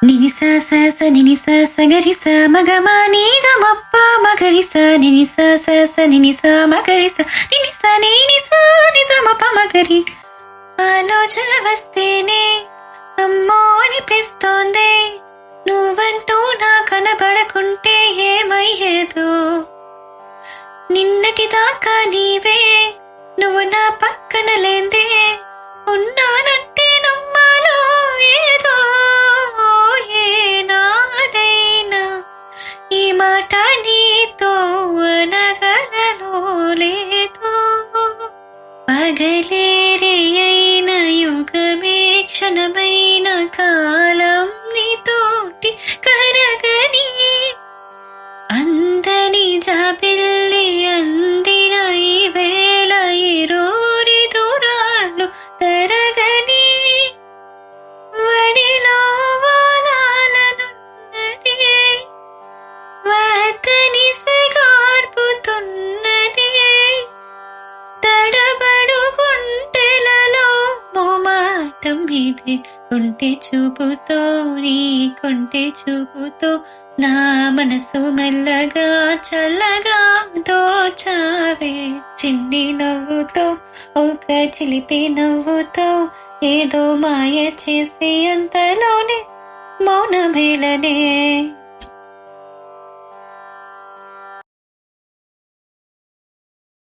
నినిస స స నినిస సగరిస మగమ నీదమప్ప మగరిస నినిస స స నినిస మగరిస నినిస నినిస నిదమప మగరి. ఆలోచన వస్తేనే అమ్మో అనిపిస్తోంది, నువ్వంటూ నా కనబడకుంటే ఏమయ్యేదో. నిన్నటి దాకా నీవే, నువ్వు నా పక్కన లేందే, ఉన్నానంటే నమ్మాలో ఏదో. ఏనాడైనా ఈ మాట నీతో అనగలలో లేదో. పగలేరే అయిన యుగమే క్షణమైన కాలం నీతోటి కరగని. అందని జాబిల్లి అందిన ఈ వేళ ఇరోరి దూరాలు తరగని. వడిలో వాలాలనున్నది, వద్దని సిగార్పుతున్నది. తడబడు గుంటెలలో మోమాటం ఇది, కొంటె చూపుతో నీ కొంటె చూపుతో నా మనసు మెల్లగా చల్లగా దోచావే. చిన్ని నవ్వుతో ఒక చిలిపి నవ్వుతో ఏదో మాయ చేసి అంతలోనే మౌనమేలనే.